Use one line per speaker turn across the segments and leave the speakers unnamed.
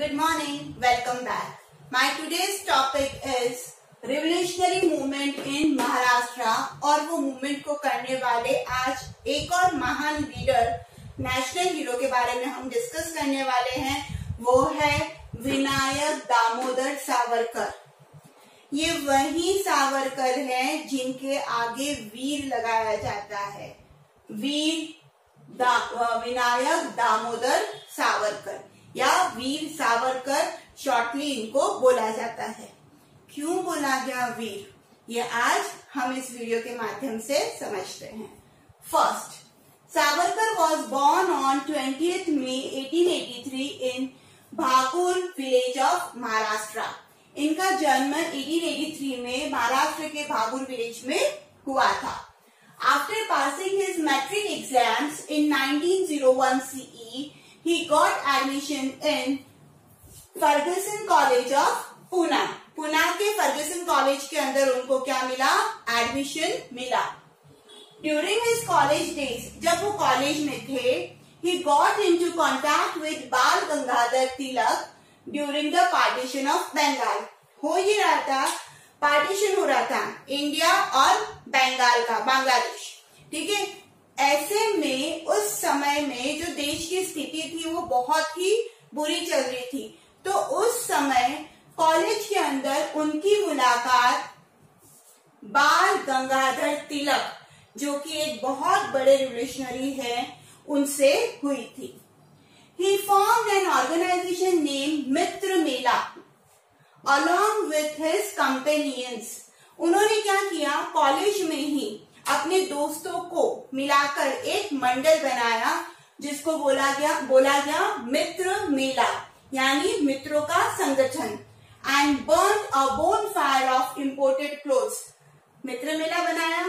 Good morning. Welcome back. My today's topic is revolutionary movement in Maharashtra और वो movement को करने वाले आज एक और महान लीडर नेशनल हीरो के बारे में हम डिस्कस करने वाले हैं। वो है विनायक दामोदर सावरकर। ये वही सावरकर है जिनके आगे वीर लगाया जाता है। विनायक दामोदर सावरकर या वीर सावरकर शॉर्टली इनको बोला जाता है। क्यों बोला गया वीर, ये आज हम इस वीडियो के माध्यम से समझते हैं। First, Savarkar was born on 20th May 1883 in Bhagur village of Maharashtra. इनका जन्म 1883 में महाराष्ट्र के भागुर विलेज में हुआ था। After passing his matric exams in 1901 CE, he got admission in Fergusson college of Pune. Pune के फर्गसन कॉलेज के अंदर उनको क्या मिला? एडमिशन मिला। ड्यूरिंग हिज कॉलेज डेज, जब वो कॉलेज में थे, he got into contact with Bal Gangadhar Tilak during the partition of Bengal. हो ही रहा था, पार्टीशन हो रहा था इंडिया और बंगाल का, बांग्लादेश, ठीक है। ऐसे में उस समय में जो देश की स्थिति थी वो बहुत ही बुरी चल रही थी। तो उस समय कॉलेज के अंदर उनकी मुलाकात बाल गंगाधर तिलक, जो कि एक बहुत बड़े रिवोल्यूशनरी है, उनसे हुई थी। He formed an organization named Mitra Mela along with his companions। उन्होंने क्या किया, कॉलेज में ही अपने दोस्तों को मिलाकर एक मंडल बनाया जिसको बोला गया मित्र मेला, यानी मित्रों का संगठन। And burn a bonfire of imported clothes. Mitra Mela बनाया,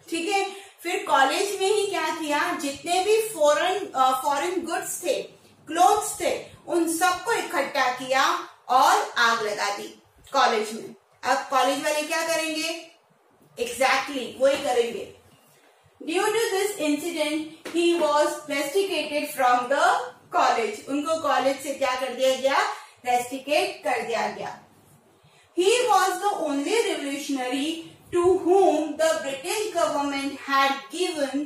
ठीक है। फिर कॉलेज में ही क्या किया, जितने भी फॉरेन गुड्स थे, क्लोथ्स थे, उन सबको इकट्ठा किया और आग लगा दी कॉलेज में। अब कॉलेज वाले क्या करेंगे? एग्जैक्टली वही करेंगे। Due to this incident he was rusticated from the college. उनको कॉलेज से क्या कर दिया गया? रेस्टिकेट कर दिया गया। He was the only revolutionary to whom the British government had given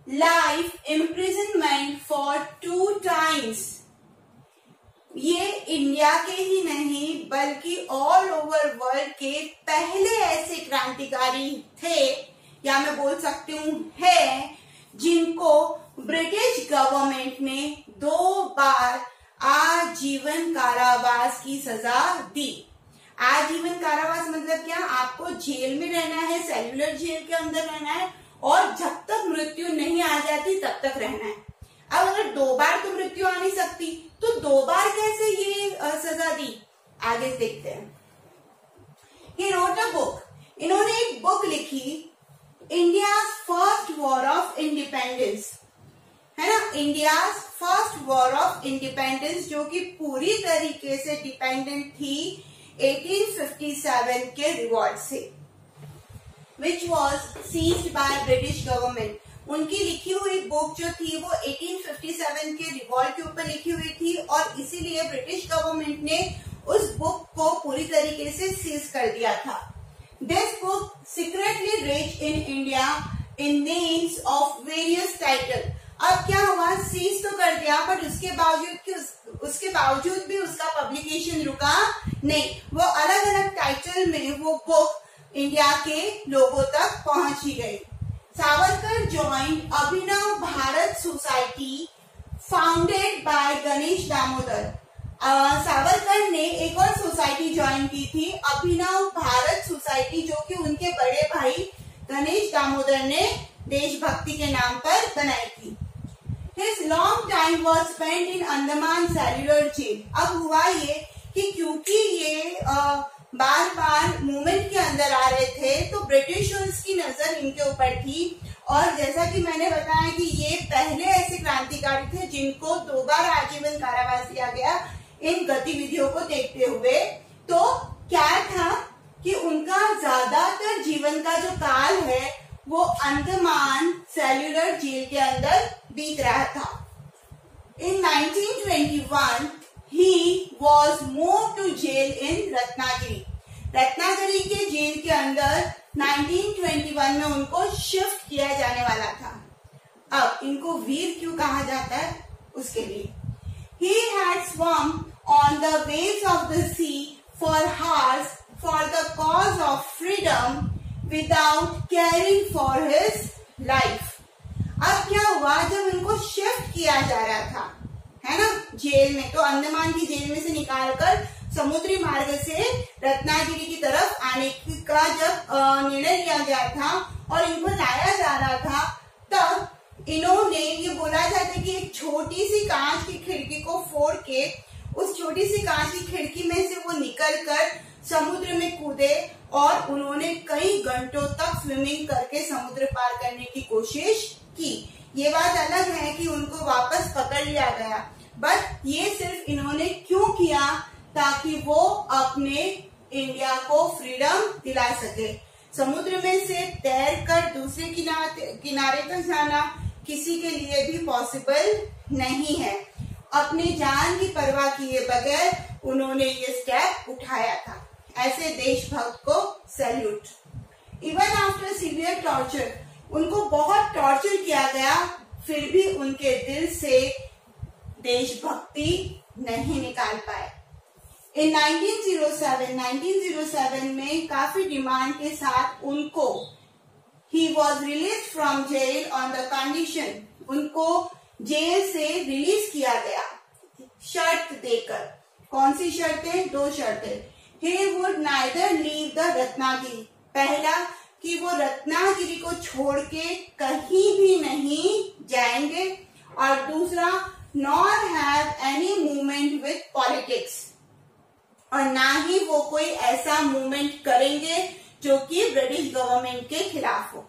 life imprisonment for 2 times। ये इंडिया के ही नहीं बल्कि ऑल ओवर वर्ल्ड के पहले ऐसे क्रांतिकारी थे, या मैं बोल सकती हूँ है, जिनको ब्रिटिश गवर्नमेंट ने 2 बार आजीवन कारावास की सजा दी। आजीवन कारावास मतलब क्या? आपको जेल में रहना है, सेल्युलर जेल के अंदर रहना है, और जब तक मृत्यु नहीं आ जाती तब तक रहना है। अब अगर 2 बार तो मृत्यु आ नहीं सकती, तो 2 बार कैसे ये सजा दी? आगे देखते हैं। He wrote a book। इन्होंने एक बुक लिखी, India's first war of independence, है ना। India's first war of independence, जो कि पूरी तरीके से डिपेंडेंट थी 1857 के रिवॉल्ट से, which was seized by British government. उनकी लिखी हुई बुक जो थी वो 1857 के रिवॉल्ट के ऊपर लिखी हुई थी, और इसीलिए ब्रिटिश गवर्नमेंट ने उस बुक को पूरी तरीके से सीज कर दिया था। This book secretly raised in India in names of various title. अब क्या हुआ, सीज तो कर दिया, बट उसके बावजूद भी उसका पब्लिकेशन रुका नहीं। वो अलग अलग टाइटल में वो बुक इंडिया के लोगों तक पहुंच ही गई। Savarkar joined Abhinav Bharat society founded by Ganesh Damodar. Savarkar ने एक और सोसाइटी ज्वाइन की थी, अभिनव भारत सोसाइटी, जो कि उनके बड़े भाई गणेश दामोदर ने देशभक्ति के नाम पर बनाई थी। His long time was spent in Andaman cellular jail. अब हुआ ये कि क्योंकि ये बार बार मूवमेंट के अंदर आ रहे थे, तो ब्रिटिशर्स की नजर इनके ऊपर थी, और जैसा कि मैंने बताया कि ये पहले ऐसे क्रांतिकारी थे जिनको 2 बार आजीवन कारावास दिया गया इन गतिविधियों को देखते हुए। तो क्या था कि उनका ज्यादातर जीवन का जो काल है वो अंडमान सेल्युलर जेल के अंदर बीत रहा था। In 1921, he was moved to jail in Ratnagiri. Ratnagiri के जेल के अंदर 1921 में उनको शिफ्ट किया जाने वाला था। अब इनको वीर क्यों कहा जाता है उसके लिए, he had swum on the waves of the sea for hours for the cause of freedom without caring for his life। अब क्या हुआ, जब इनको शिफ्ट किया जा रहा था, है ना, जेल में, तो अंडमान की जेल में से निकालकर समुद्री मार्ग से रत्नागिरी की तरफ आने का जब निर्णय लिया गया था और इनको लाया जा रहा था, तब इन्होंने, ये बोला जाता है कि एक छोटी सी कांच की खिड़की को फोड़ के उस छोटी सी कांच की खिड़की में से वो निकलकर समुद्र में कूदे और उन्होंने कई घंटों तक स्विमिंग करके समुद्र पार करने की कोशिश की। ये बात अलग है कि उनको वापस पकड़ लिया गया, बट ये सिर्फ इन्होंने क्यों किया, ताकि वो अपने इंडिया को फ्रीडम दिला सके। समुद्र में से तैरकर दूसरे किनारे तक जाना किसी के लिए भी पॉसिबल नहीं है। अपनी जान की परवाह किए बगैर उन्होंने ये स्टेप उठाया था। ऐसे देशभक्त को salute. Even after severe torture, उनको बहुत टॉर्चर किया गया, फिर भी उनके दिल से देशभक्ति नहीं निकाल पाए। इन 1907 में काफी डिमांड के साथ उनको he was released from jail on the condition, उनको जेल से रिलीज किया गया शर्त देकर। कौन सी शर्तें? 2 शर्तें। he would neither leave the Ratnagiri, पहला कि वो रत्नागिरी को छोड़ के कहीं भी नहीं जाएंगे, और दूसरा nor have any movement with politics, और ना ही वो कोई ऐसा मूवमेंट करेंगे जो कि ब्रिटिश गवर्नमेंट के खिलाफ हो।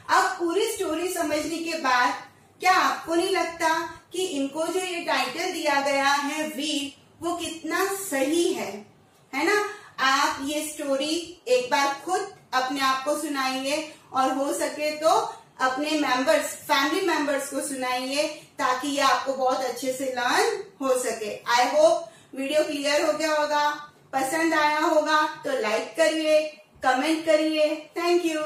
अब पूरी स्टोरी समझने के बाद क्या आपको नहीं लगता कि इनको जो ये टाइटल दिया गया है वीर, वो कितना सही है ना? आप ये स्टोरी एक बार खुद अपने आप को सुनाइए और हो सके तो अपने मेंबर्स, फैमिली मेंबर्स को सुनाइए, ताकि ये आपको बहुत अच्छे से लर्न हो सके। आई होप वीडियो क्लियर हो गया होगा, पसंद आया होगा तो लाइक करिए, कमेंट करिए। Thank you.